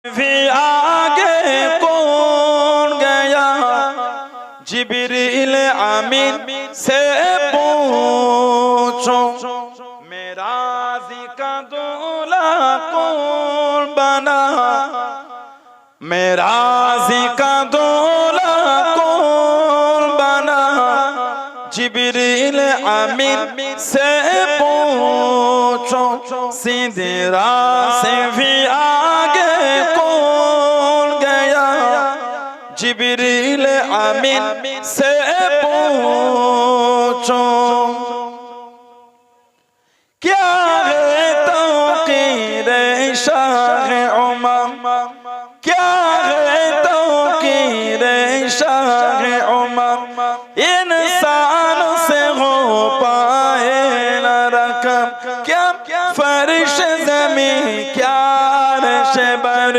भी आगे कौन गया जिब्रील आमीन से पूछो मेराज़ी का दूल्हा कौन बना मेराज़ी का दूल्हा कौन बना जिब्रील आमीन से पूछो सिदरा से भी आगे कौन गया जिब्रील आमीन से पूछो क्या है तौक़ीर शाह उमर क्या